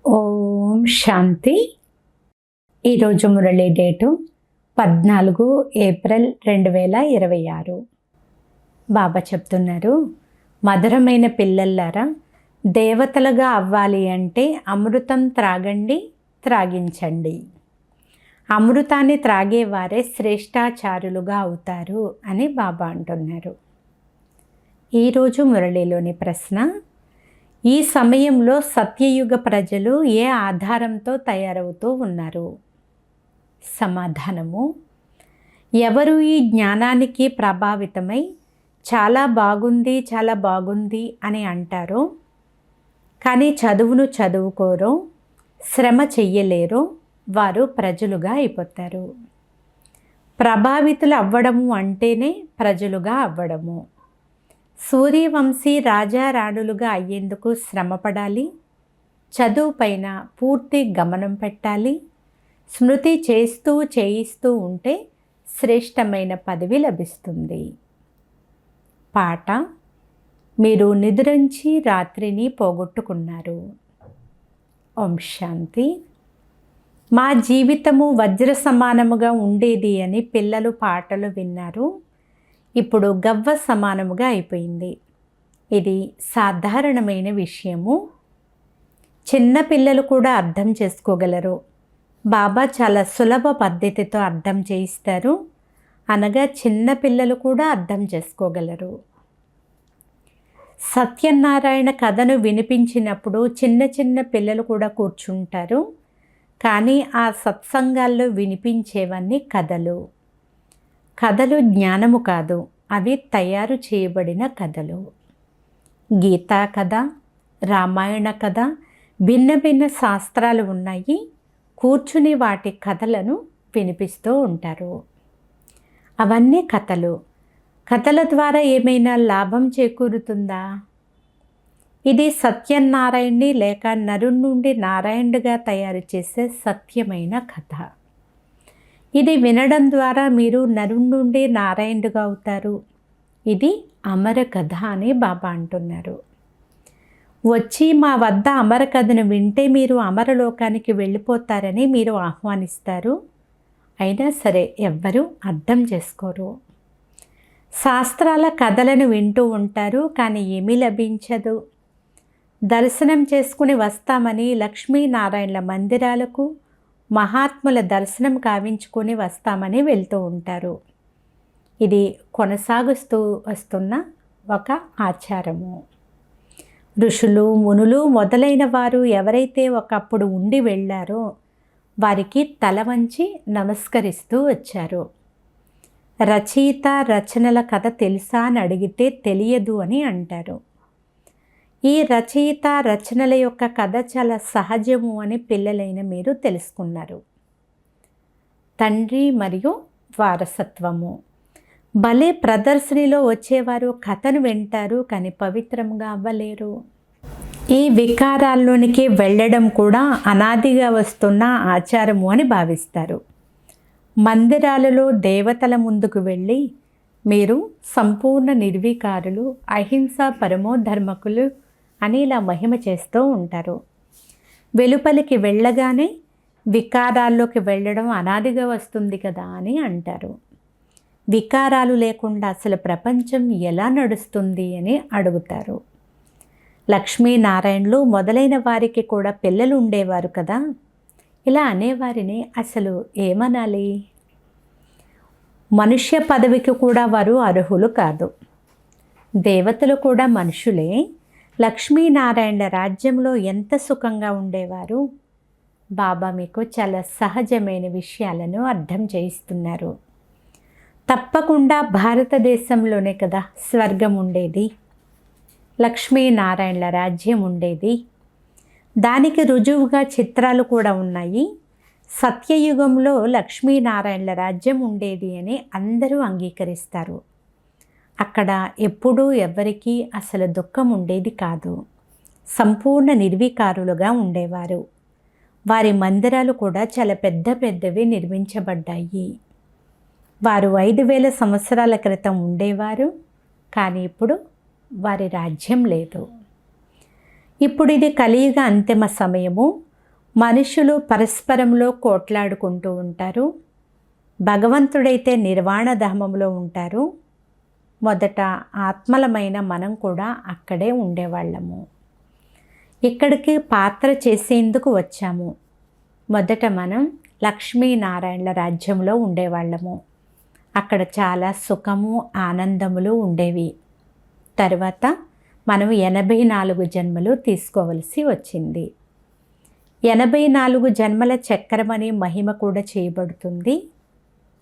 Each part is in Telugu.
ఓం శాంతి. ఈరోజు మురళి డేటు 14 ఏప్రిల్ 2026. బాబా చెప్తున్నారు, మధురమైన పిల్లల్లారా, దేవతలుగా అవ్వాలి అంటే అమృతం త్రాగండి, త్రాగించండి. అమృతాన్ని త్రాగేవారే శ్రేష్టాచారులుగా అవుతారు అని బాబా అంటున్నారు. ఈరోజు మురళిలోని ప్రశ్న, ఈ సమయంలో సత్యయుగ ప్రజలు ఏ ఆధారంతో తయారవుతూ ఉన్నారు? సమాధానము, ఎవరు ఈ జ్ఞానానికి ప్రభావితమై చాలా బాగుంది అని అంటారో, కానీ చదువును చదువుకోరో, శ్రమ చెయ్యలేరో, వారు ప్రజలుగా అయిపోతారు. ప్రభావితులు అవ్వడము అంటేనే ప్రజలుగా అవ్వడము. సూర్యవంశీ రాజారాణులుగా అయ్యేందుకు శ్రమపడాలి, చదువు పైన పూర్తి గమనం పెట్టాలి, స్మృతి చేయిస్తూ ఉంటే శ్రేష్టమైన పదవి లభిస్తుంది. పాట, మీరు నిద్రించి రాత్రిని పోగొట్టుకున్నారు. ఓం శాంతి. మా జీవితము వజ్ర సమానముగా ఉండేది అని పిల్లలు పాటలు విన్నారు. ఇప్పుడు గవ్వ సమానముగా అయిపోయింది. ఇది సాధారణమైన విషయము. చిన్న పిల్లలు కూడా అర్థం చేసుకోగలరు. బాబా చాలా సులభ పద్ధతితో అర్థం చేయిస్తారు, అనగా చిన్న పిల్లలు కూడా అర్థం చేసుకోగలరు. సత్యనారాయణ కథను వినిపించినప్పుడు చిన్న పిల్లలు కూడా కూర్చుంటారు. కానీ ఆ సత్సంగాల్లో వినిపించేవన్నీ కథలు. కథలు జ్ఞానము కాదు, అవి తయారు చేయబడిన కథలు. గీతా కథ, రామాయణ కథ, భిన్న శాస్త్రాలు ఉన్నాయి. కూర్చుని వాటి కథలను వినిపిస్తూ ఉంటారు. అవన్నీ కథలు. కథల ద్వారా ఏమైనా లాభం చేకూరుతుందా? ఇది సత్యనారాయణ్ణి లేక నరుడి నుండి నారాయణుడిగా తయారు చేసే సత్యమైన కథ. ఇది వినడం ద్వారా మీరు నరుడి నుండి నారాయణుడిగా అవుతారు. ఇది అమర కథ అని బాబా అంటున్నారు. వచ్చి మా వద్ద అమర కథను వింటే మీరు అమరలోకానికి వెళ్ళిపోతారని మీరు ఆహ్వానిస్తారు. అయినా సరే ఎవ్వరూ అర్థం చేసుకోరు. శాస్త్రాల కథలను వింటూ ఉంటారు, కానీ ఏమీ లభించదు. దర్శనం చేసుకుని వస్తామని లక్ష్మీనారాయణల మందిరాలకు, మహాత్ముల దర్శనం కావించుకొని వస్తామని వెళ్తూ ఉంటారు. ఇది కొనసాగుతూ వస్తున్న ఒక ఆచారము. ఋషులు, మునులు మొదలైన వారు ఎవరైతే ఒకప్పుడు ఉండి వెళ్ళారో వారికి తల వంచి నమస్కరిస్తూ వచ్చారు. రచయిత రచనల కథ తెలుసా అని అడిగితే తెలియదు అని అంటారు. ఈ రచయిత రచనల యొక్క కథ చాలా సహజము అని పిల్లలైన మీరు తెలుసుకున్నారు. తండ్రి మరియు వారసత్వము. భలే ప్రదర్శనలో వచ్చేవారు కథను వింటారు, కానీ పవిత్రంగా అవ్వలేరు. ఈ వికారాల్లోనికి వెళ్ళడం కూడా అనాదిగా వస్తున్న ఆచారము అని భావిస్తారు. మందిరాలలో దేవతల ముందుకు వెళ్ళి మీరు సంపూర్ణ నిర్వికారులు, అహింస పరమోధర్మకులు అని ఇలా మహిమ చేస్తూ ఉంటారు. వెలుపలికి వెళ్ళగానే వికారాల్లోకి వెళ్ళడం అనాదిగా వస్తుంది కదా అని అంటారు. వికారాలు లేకుండా అసలు ప్రపంచం ఎలా నడుస్తుంది అని అడుగుతారు. లక్ష్మీనారాయణులు మొదలైన వారికి కూడా పిల్లలు ఉండేవారు కదా. ఇలా అనేవారిని అసలు ఏమనాలి? మనుష్య పదవికి కూడా వారు అర్హులు కాదు. దేవతలు కూడా మనుషులే. లక్ష్మీనారాయణల రాజ్యంలో ఎంత సుఖంగా ఉండేవారు. బాబా మీకు చాలా సహజమైన విషయాలను అర్థం చేయిస్తున్నారు. తప్పకుండా భారతదేశంలోనే కదా స్వర్గం ఉండేది, లక్ష్మీనారాయణల రాజ్యం ఉండేది. దానికి రుజువుగా చిత్రాలు కూడా ఉన్నాయి. సత్యయుగంలో లక్ష్మీనారాయణల రాజ్యం ఉండేది అని అందరూ అంగీకరిస్తారు. అక్కడ ఎప్పుడూ ఎవ్వరికీ అసలు దుఃఖం ఉండేది కాదు. సంపూర్ణ నిర్వికారులుగా ఉండేవారు. వారి మందిరాలు కూడా చాలా పెద్దవి నిర్మించబడ్డాయి. వారు 5000 సంవత్సరాల క్రితం ఉండేవారు, కానీ ఇప్పుడు వారి రాజ్యం లేదు. ఇప్పుడు ఇది కలియుగ అంతిమ సమయము. మనుషులు పరస్పరంలో కోట్లాడుకుంటూ ఉంటారు. భగవంతుడైతే నిర్వాణ ధామంలో ఉంటారు. మొదట ఆత్మలమైన మనం కూడా అక్కడే ఉండేవాళ్ళము. ఇక్కడికి పాత్ర చేసేందుకు వచ్చాము. మొదట మనం లక్ష్మీనారాయణల రాజ్యంలో ఉండేవాళ్ళము. అక్కడ చాలా సుఖము ఆనందములు ఉండేవి. తర్వాత మనం 84 జన్మలు తీసుకోవలసి వచ్చింది. 84 జన్మల చక్రమనే మహిమ కూడా చేయబడుతుంది.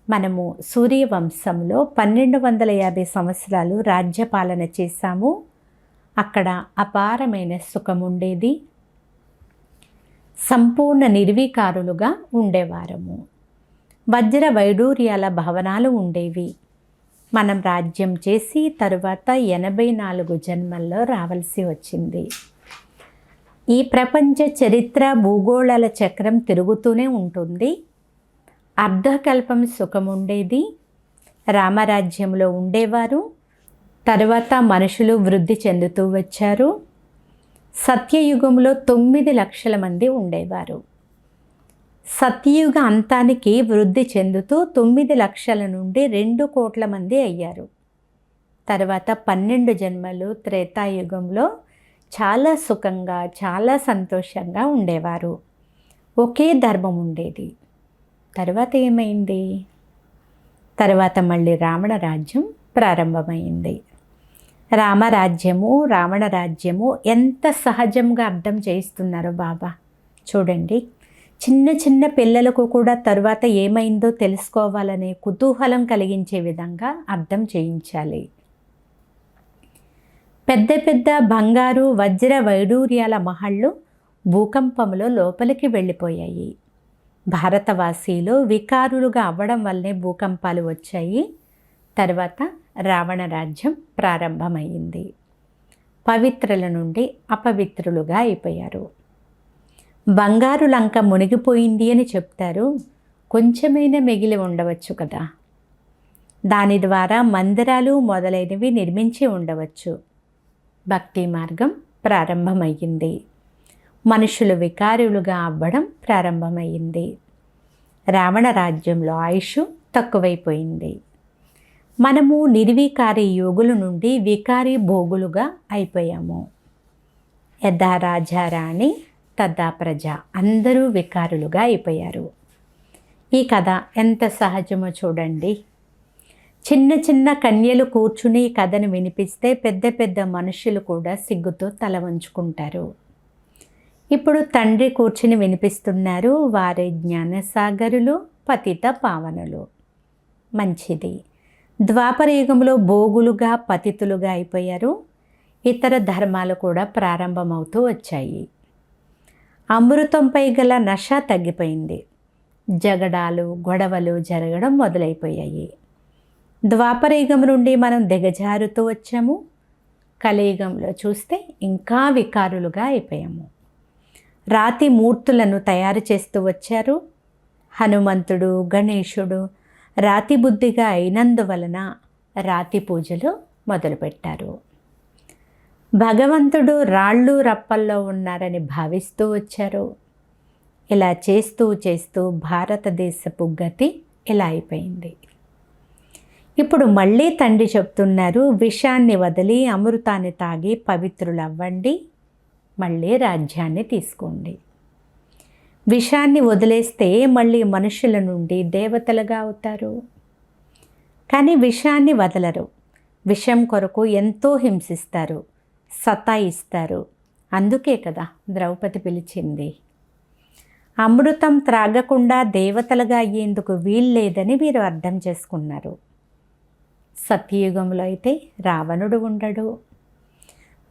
మనము సూర్యవంశంలో 1250 సంవత్సరాలు రాజ్యపాలన చేశాము. అక్కడ అపారమైన సుఖం ఉండేది. సంపూర్ణ నిర్వికారులుగా ఉండేవారము. వజ్ర వైడూర్యాల భవనాలు ఉండేవి. మనం రాజ్యం చేసి తరువాత 84 జన్మల్లో రావాల్సి వచ్చింది. ఈ ప్రపంచ చరిత్ర భూగోళాల చక్రం తిరుగుతూనే ఉంటుంది. అర్ధకల్పం సుఖం ఉండేది. రామరాజ్యంలో ఉండేవారు. తర్వాత మనుషులు వృద్ధి చెందుతూ వచ్చారు. సత్యయుగంలో 9 లక్షల మంది ఉండేవారు. సత్యయుగ అంతానికి వృద్ధి చెందుతూ 9 లక్షల నుండి 2 కోట్ల మంది అయ్యారు. తర్వాత 12 జన్మలు త్రేతాయుగంలో చాలా సుఖంగా చాలా సంతోషంగా ఉండేవారు. ఒకే ధర్మం ఉండేది. తర్వాత ఏమైంది? తర్వాత మళ్ళీ రావణ రాజ్యం ప్రారంభమైంది. రామరాజ్యము రావణ రాజ్యము ఎంత సహజంగా అర్థం చేయిస్తున్నారో బాబా చూడండి. చిన్న చిన్న పిల్లలకు కూడా తర్వాత ఏమైందో తెలుసుకోవాలనే కుతూహలం కలిగించే విధంగా అర్థం చేయించాలి. పెద్ద పెద్ద బంగారు వజ్ర వైడూర్యాల మహళ్ళు భూకంపంలో లోపలికి వెళ్ళిపోయాయి. భారతవాసీలు వికారులుగా అవ్వడం వల్లే భూకంపాలు వచ్చాయి. తర్వాత రావణ రాజ్యం ప్రారంభమైంది. పవిత్రుల నుండి అపవిత్రులుగా అయిపోయారు. బంగారు లంక మునిగిపోయింది అని చెప్తారు. కొంచెమైనా మిగిలి ఉండవచ్చు కదా. దాని ద్వారా మందిరాలు మొదలైనవి నిర్మించి ఉండవచ్చు. భక్తి మార్గం ప్రారంభమయ్యింది. మనుషులు వికారులుగా అవ్వడం ప్రారంభమైంది. రావణ రాజ్యంలో ఆయుష్ తక్కువైపోయింది. మనము నిర్వికారి యోగుల నుండి వికారి భోగులుగా అయిపోయాము. యథా రాజా రాణి తదా ప్రజ, అందరూ వికారులుగా అయిపోయారు. ఈ కథ ఎంత సహజమో చూడండి. చిన్న చిన్న కన్యలు కూర్చుని ఈ కథను వినిపిస్తే పెద్ద పెద్ద మనుషులు కూడా సిగ్గుతో తల వంచుకుంటారు. ఇప్పుడు తండ్రి కూర్చుని వినిపిస్తున్నారు. వారే జ్ఞానసాగరులు, పతిత పావనులు. మంచిది. ద్వాపర యుగంలో భోగులుగా పతితులుగా అయిపోయారు. ఇతర ధర్మాలు కూడా ప్రారంభమవుతూ వచ్చాయి. అమృతంపై గల నష తగ్గిపోయింది. జగడాలు గొడవలు జరగడం మొదలైపోయాయి. ద్వాపర యుగం నుండి మనం దిగజారుతూ వచ్చాము. కలియుగంలో చూస్తే ఇంకా వికారులుగా అయిపోయాము. రాతి మూర్తులను తయారు చేస్తూ వచ్చారు. హనుమంతుడు గణేశుడు రాతి బుద్ధిగా అయినందువలన రాతి పూజలు మొదలుపెట్టారు. భగవంతుడు రాళ్ళు రప్పల్లో ఉన్నారని భావిస్తూ వచ్చారు. ఇలా చేస్తూ చేస్తూ భారతదేశపు గతి ఇలా అయిపోయింది. ఇప్పుడు మళ్ళీ తండ్రి చెప్తున్నారు, విషాన్ని వదిలి అమృతాన్ని తాగి పవిత్రులవ్వండి, మళ్ళీ రాజ్యాన్ని తీసుకోండి. విషాన్ని వదిలేస్తే మళ్ళీ మనుషుల నుండి దేవతలుగా అవుతారు. కానీ విషాన్ని వదలరు. విషం కొరకు ఎంతో హింసిస్తారు, సతాయిస్తారు. అందుకే కదా ద్రౌపది పిలిచింది. అమృతం త్రాగకుండా దేవతలుగా అయ్యేందుకు వీల్లేదని మీరు అర్థం చేసుకున్నారు. సత్యయుగంలో అయితే రావణుడు ఉండడు.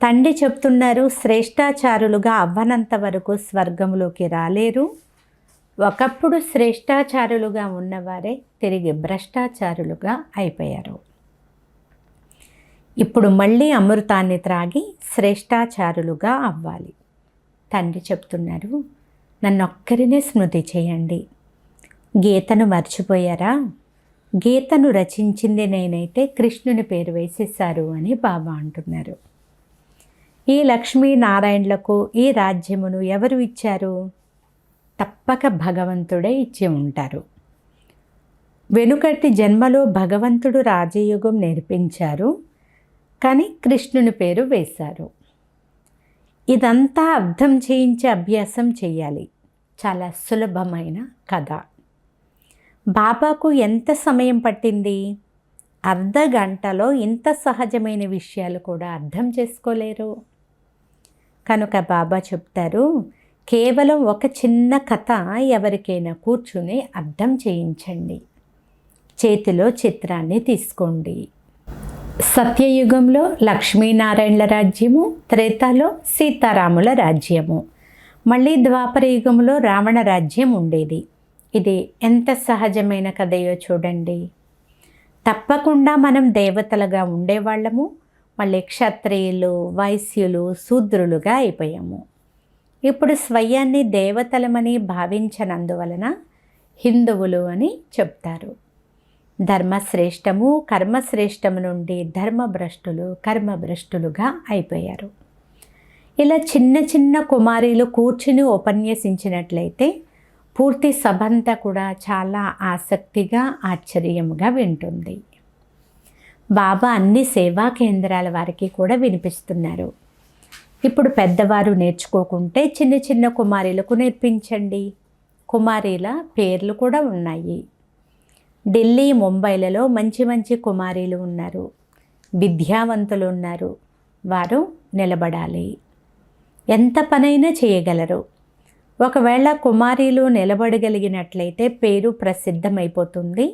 తండ్రి చెప్తున్నారు, శ్రేష్టాచారులుగా అవ్వనంత వరకు స్వర్గంలోకి రాలేరు. ఒకప్పుడు శ్రేష్టాచారులుగా ఉన్నవారే తిరిగి భ్రష్టాచారులుగా అయిపోయారు. ఇప్పుడు మళ్ళీ అమృతాన్ని త్రాగి శ్రేష్టాచారులుగా అవ్వాలి. తండ్రి చెప్తున్నారు, నన్నొక్కరినే స్మృతి చేయండి. గీతను మర్చిపోయారా? గీతను రచించింది నేనైతే కృష్ణుని పేరు వేసేశారు అని బాబా అంటున్నారు. ఈ లక్ష్మీనారాయణలకు ఈ రాజ్యమును ఎవరు ఇచ్చారు? తప్పక భగవంతుడే ఇచ్చి ఉంటారు. వెనుకటి జన్మలో భగవంతుడు రాజయోగం నేర్పించారు, కానీ కృష్ణుని పేరు వేశారు. ఇదంతా అర్థం చేయించే అభ్యాసం చేయాలి. చాలా సులభమైన కథ. బాబాకు ఎంత సమయం పట్టింది? అర్ధ గంటలో ఇంత సహజమైన విషయాలు కూడా అర్థం చేసుకోలేరు. కనుక బాబా చెప్తారు, కేవలం ఒక చిన్న కథ ఎవరికైనా కూర్చుని అర్థం చేయించండి. చేతిలో చిత్రాన్ని తీసుకోండి. సత్యయుగంలో లక్ష్మీనారాయణల రాజ్యము, త్రేతాలో సీతారాముల రాజ్యము, మళ్ళీ ద్వాపర యుగంలో రావణ రాజ్యం ఉండేది. ఇది ఎంత సహజమైన కథయో చూడండి. తప్పకుండా మనం దేవతలుగా ఉండేవాళ్ళము, మళ్ళీ క్షత్రియులు, వైశ్యులు, శూద్రులుగా అయిపోయాము. ఇప్పుడు స్వయాన్ని దేవతలమని భావించనందువలన హిందువులు అని చెప్తారు. ధర్మశ్రేష్టము, కర్మశ్రేష్టము నుండి ధర్మభ్రష్టులు, కర్మభ్రష్టులుగా అయిపోయారు. ఇలా చిన్న చిన్న కుమారీలు కూర్చుని ఉపన్యసించినట్లయితే పూర్తి సభంతా కూడా చాలా ఆసక్తిగా, ఆశ్చర్యముగా వింటుంది. బాబా అన్ని సేవా కేంద్రాల వారికి కూడా వినిపిస్తున్నారు. ఇప్పుడు పెద్దవారు నేర్చుకోకుంటే చిన్న చిన్న కుమారీలకు నేర్పించండి. కుమారీల పేర్లు కూడా ఉన్నాయి. ఢిల్లీ, ముంబైలలో మంచి మంచి కుమారీలు ఉన్నారు, విద్యావంతులు ఉన్నారు. వారు నిలబడాలి. ఎంత పనైనా చేయగలరు. ఒకవేళ కుమారీలు నిలబడగలిగినట్లయితే పేరు ప్రసిద్ధమైపోతుంది.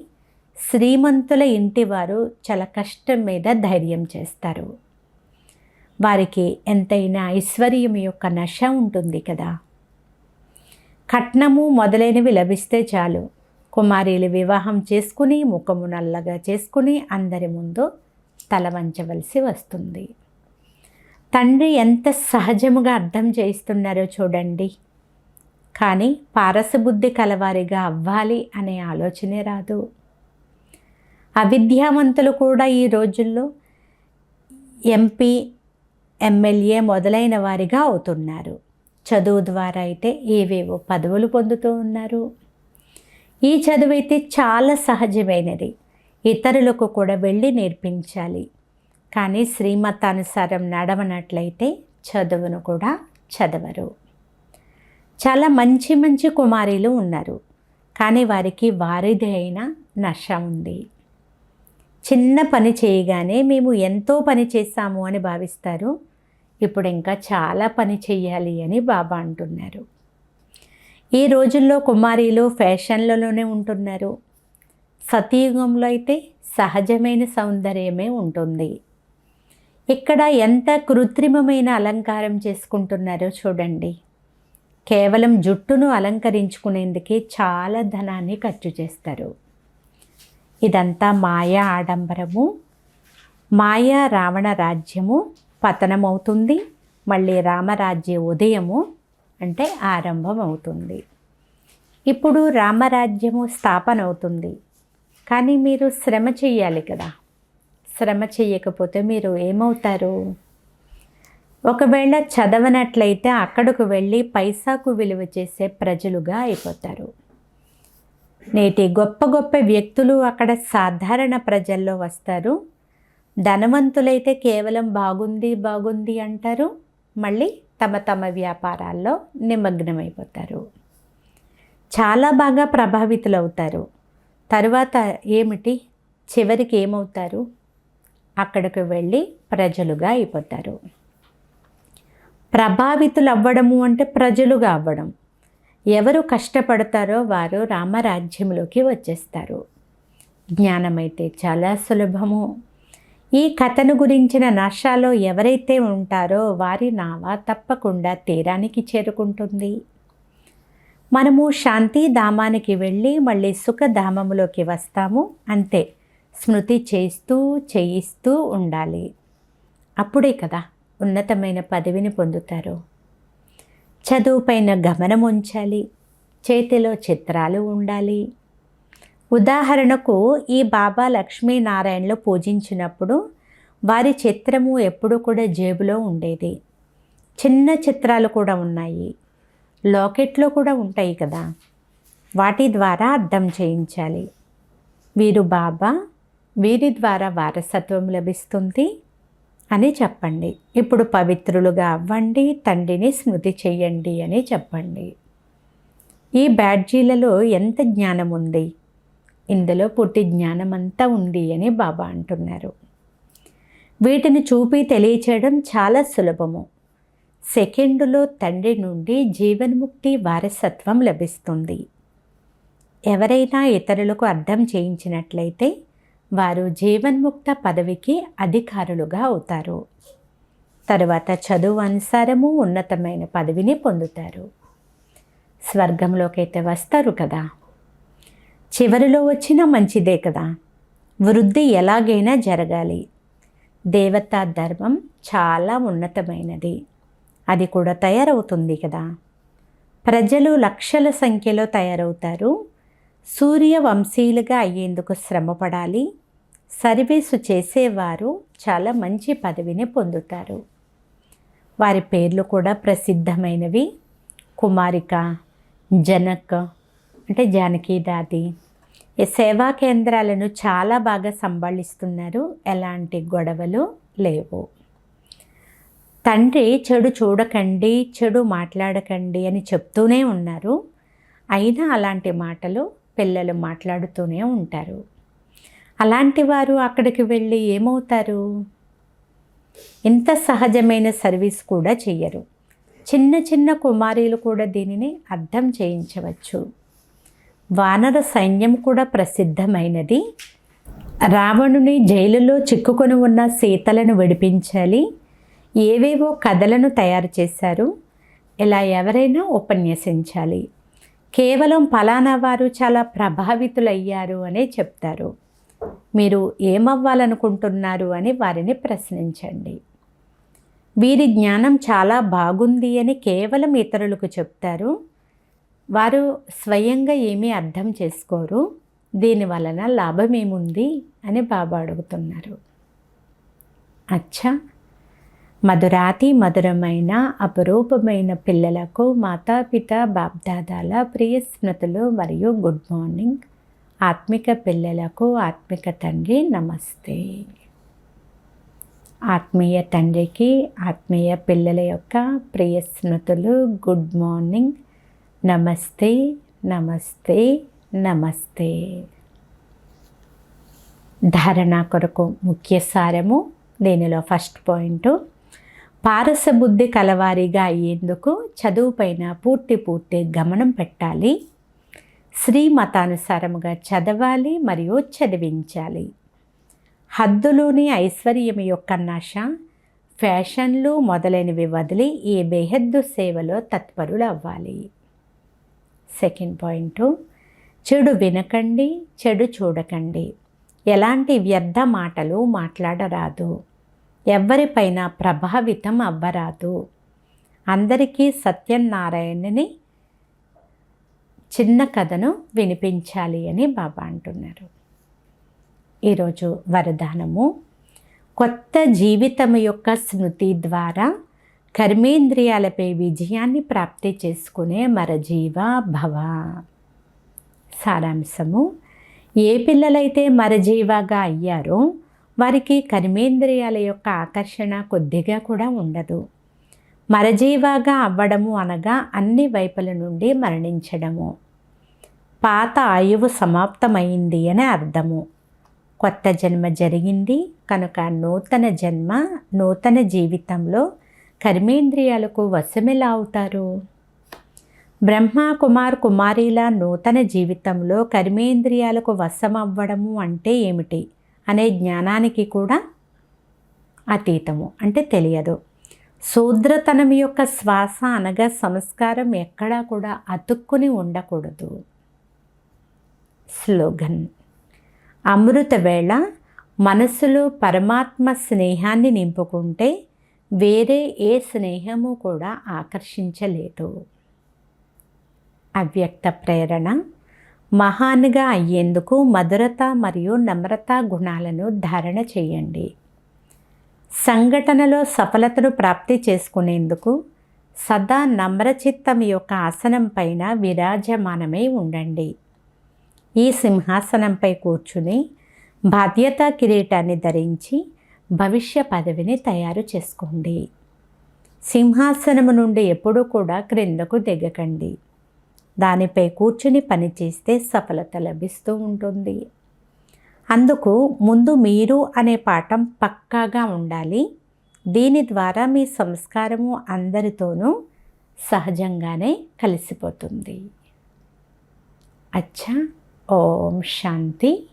శ్రీమంతుల ఇంటి వారు చాలా కష్టం మీద ధైర్యం చేస్తారు. వారికి ఎంతైనా ఐశ్వర్యం యొక్క నశ ఉంటుంది కదా. కట్నము మొదలైనవి లభిస్తే చాలు, కుమారీలు వివాహం చేసుకుని ముఖము నల్లగా చేసుకుని అందరి ముందు తల వంచవలసి వస్తుంది. తండ్రి ఎంత సహజముగా అర్థం చేయిస్తున్నారో చూడండి. కానీ పారసబుద్ధి కలవారిగా అవ్వాలి అనే ఆలోచనే రాదు. అవిద్యావంతులు కూడా ఈ రోజుల్లో ఎంపీ, ఎమ్మెల్యే మొదలైన వారిగా అవుతున్నారు. చదువు ద్వారా అయితే ఏవేవో పదవులు పొందుతూ ఉన్నారు. ఈ చదువు అయితే చాలా సహజమైనది, ఇతరులకు కూడా వెళ్ళి నేర్పించాలి. కానీ శ్రీమతానుసారం నడవనట్లయితే చదువును కూడా చదవరు. చాలా మంచి మంచి కుమారీలు ఉన్నారు, కానీ వారికి వారిది అయిన నశ ఉంది. చిన్న పని చేయగానే మేము ఎంతో పని చేశాము అని భావిస్తారు. ఇప్పుడు ఇంకా చాలా పని చేయాలి అని బాబా అంటున్నారు. ఈ రోజుల్లో కుమారీలు ఫ్యాషన్లలోనే ఉంటున్నారు. సతయుగంలో అయితే సహజమైన సౌందర్యమే ఉంటుంది. ఇక్కడ ఎంత కృత్రిమమైన అలంకారం చేసుకుంటున్నారో చూడండి. కేవలం జుట్టును అలంకరించుకునేందుకే చాలా ధనాన్ని ఖర్చు చేస్తారు. ఇదంతా మాయా ఆడంబరము. మాయా రావణ రాజ్యము పతనమవుతుంది, మళ్ళీ రామరాజ్య ఉదయము అంటే ఆరంభం అవుతుంది. ఇప్పుడు రామరాజ్యము స్థాపన అవుతుంది, కానీ మీరు శ్రమ చెయ్యాలి కదా. శ్రమ చెయ్యకపోతే మీరు ఏమవుతారు? ఒకవేళ చదవనట్లయితే అక్కడకు వెళ్ళి పైసాకు విలువ చేసే ప్రజలుగా అయిపోతారు. నేటి గొప్ప గొప్ప వ్యక్తులు అక్కడ సాధారణ ప్రజల్లో వస్తారు. ధనవంతులైతే కేవలం బాగుంది బాగుంది అంటారు, మళ్ళీ తమ తమ వ్యాపారాల్లో నిమగ్నమైపోతారు. చాలా బాగా ప్రభావితులవుతారు. తరువాత ఏమిటి? చివరికి ఏమవుతారు? అక్కడికి వెళ్ళి ప్రజలుగా అయిపోతారు. ప్రభావితులు అవ్వడము అంటే ప్రజలుగా అవ్వడం. ఎవరు కష్టపడతారో వారు రామరాజ్యంలోకి వచ్చేస్తారు. జ్ఞానమైతే చాలా సులభము. ఈ కథను గురించిన నశాలో ఎవరైతే ఉంటారో వారి నావ తప్పకుండా తీరానికి చేరుకుంటుంది. మనము శాంతిధామానికి వెళ్ళి మళ్ళీ సుఖధామములోకి వస్తాము. అంతే, స్మృతి చేస్తూ చేయిస్తూ ఉండాలి. అప్పుడే కదా ఉన్నతమైన పదవిని పొందుతారు. చదువుపైన గమనం ఉంచాలి. చేతిలో చిత్రాలు ఉండాలి. ఉదాహరణకు ఈ బాబా లక్ష్మీనారాయణలు పూజించినప్పుడు వారి చిత్రము ఎప్పుడూ కూడా జేబులో ఉండేది. చిన్న చిత్రాలు కూడా ఉన్నాయి. లాకెట్లో కూడా ఉంటాయి కదా, వాటి ద్వారా అర్థం చేయించాలి. వీరు బాబా, వీరి ద్వారా వారసత్వం లభిస్తుంది అని చెప్పండి. ఇప్పుడు పవిత్రులుగా అవ్వండి, తండ్రిని స్మృతి చెయ్యండి అని చెప్పండి. ఈ బ్యాడ్జీలలో ఎంత జ్ఞానం ఉంది, ఇందులో పూర్తి జ్ఞానం అంతా ఉంది అని బాబా అంటున్నారు. వీటిని చూపి తెలియచేయడం చాలా సులభము. సెకండులో తండ్రి నుండి జీవన్ముక్తి వారసత్వం లభిస్తుంది. ఎవరైనా ఇతరులకు అర్థం చేయించినట్లయితే వారు జీవన్ముక్త పదవికి అధికారులుగా అవుతారు. తరువాత చదువు అనుసారము ఉన్నతమైన పదవిని పొందుతారు. స్వర్గంలోకైతే వస్తారు కదా, చివరిలో వచ్చినా మంచిదే కదా. వృద్ధి ఎలాగైనా జరగాలి. దేవతా ధర్మం చాలా ఉన్నతమైనది, అది కూడా తయారవుతుంది కదా. ప్రజలు లక్షల సంఖ్యలో తయారవుతారు. సూర్యవంశీయులుగా అయ్యేందుకు శ్రమపడాలి. సర్వీసు చేసేవారు చాలా మంచి పదవిని పొందుతారు. వారి పేర్లు కూడా ప్రసిద్ధమైనవి. కుమారిక, జనక్ అంటే జానకి దాది. ఈ సేవా కేంద్రాలను చాలా బాగా సంభాళిస్తున్నారు. ఎలాంటి గొడవలు లేవు. తండ్రి చెడు చూడకండి, చెడు మాట్లాడకండి అని చెప్తూనే ఉన్నారు. అయినా అలాంటి మాటలు పిల్లలు మాట్లాడుతూనే ఉంటారు. అలాంటి వారు అక్కడికి వెళ్ళి ఏమవుతారు? ఇంత సహజమైన సర్వీస్ కూడా చెయ్యరు. చిన్న చిన్న కుమారీలు కూడా దీనిని అర్థం చేయించవచ్చు. వానర సైన్యం కూడా ప్రసిద్ధమైనది. రావణుని జైలులో చిక్కుకొని ఉన్న సీతలను విడిపించాలి. ఏవేవో కథలను తయారు చేశారు. ఇలా ఎవరైనా ఉపన్యసించాలి. కేవలం ఫలానా వారు చాలా ప్రభావితులయ్యారు అనే చెప్తారు. మీరు ఏమవ్వాలనుకుంటున్నారు అని వారిని ప్రశ్నించండి. వీరి జ్ఞానం చాలా బాగుంది అని కేవలం ఇతరులకు చెప్తారు. వారు స్వయంగా ఏమీ అర్థం చేసుకోరు. దీని వలన లాభం ఏముంది అని బాబా అడుగుతున్నారు. అచ్చా, మధురాతి మధురమైన అపరూపమైన పిల్లలకు మాతాపిత బాప్దాదాల ప్రియ స్మృతులు మరియు గుడ్ మార్నింగ్. ఆత్మిక పిల్లలకు ఆత్మిక తండ్రి నమస్తే. ఆత్మీయ తండ్రికి ఆత్మీయ పిల్లల యొక్క ప్రియ స్మృతులు, గుడ్ మార్నింగ్, నమస్తే నమస్తే నమస్తే. ధారణ కొరకు ముఖ్య సారము. దీనిలో ఫస్ట్ పాయింట్, పారసబుద్ధి కలవారిగా అయ్యేందుకు చదువుపైన పూర్తి గమనం పెట్టాలి. శ్రీమతానుసారముగా చదవాలి మరియు చదివించాలి. హద్దులోని ఐశ్వర్యం యొక్క నశ, ఫ్యాషన్లు మొదలైనవి వదిలి ఈ బేహద్దు సేవలో తత్పరులు అవ్వాలి. సెకండ్ పాయింట్, చెడు వినకండి, చెడు చూడకండి. ఎలాంటి వ్యర్థ మాటలు మాట్లాడరాదు. ఎవరిపైన ప్రభావితం అవ్వరాదు. అందరికీ సత్యనారాయణని చిన్న కథను వినిపించాలి అని బాబా అంటున్నారు. ఈరోజు వరదానము, కొత్త జీవితం యొక్క స్మృతి ద్వారా కర్మేంద్రియాలపై విజయాన్ని ప్రాప్తి చేసుకునే మరజీవ భవ. సారాంశము, ఏ పిల్లలైతే మరజీవాగా అయ్యారో వారికి కర్మేంద్రియాల యొక్క ఆకర్షణ కొద్దిగా కూడా ఉండదు. మరజీవాగా అవ్వడము అనగా అన్ని వైపుల నుండి మరణించడము. పాత ఆయువు సమాప్తమైంది అని అర్థము. కొత్త జన్మ జరిగింది కనుక నూతన జన్మ, నూతన జీవితంలో కర్మేంద్రియాలకు వశమెలా అవుతారు? బ్రహ్మ కుమార్ కుమారీల నూతన జీవితంలో కర్మేంద్రియాలకు వశమవ్వడము అంటే ఏమిటి అనే జ్ఞానానికి కూడా అతీతము, అంటే తెలియదు. శూద్రతనం యొక్క శ్వాస అనగా సంస్కారం ఎక్కడా కూడా అతుక్కుని ఉండకూడదు. స్లోగన్, అమృత వేళ మనసులో పరమాత్మ స్నేహాన్ని నింపుకుంటే వేరే ఏ స్నేహము కూడా ఆకర్షించలేదు. అవ్యక్త ప్రేరణ, మహాన్గా అయ్యేందుకు మధురత మరియు నమ్రత గుణాలను ధారణ చేయండి. సంఘటనలో సఫలతను ప్రాప్తి చేసుకునేందుకు సదా నమ్రచిత్తం యొక్క ఆసనం పైన విరాజమానమై ఉండండి. ఈ సింహాసనంపై కూర్చుని బాధ్యతా కిరీటాన్ని ధరించి భవిష్య పదవిని తయారు చేసుకోండి. సింహాసనము నుండి ఎప్పుడూ కూడా క్రిందకు దిగకండి. దానిపై కూర్చుని పనిచేస్తే సఫలత లభిస్తూ ఉంటుంది. అందుకు ముందు మీరు అనే పాఠం పక్కాగా ఉండాలి. దీని ద్వారా మీ సంస్కారము అందరితోనూ సహజంగానే కలిసిపోతుంది. అచ్చా, ఓం శాంతి.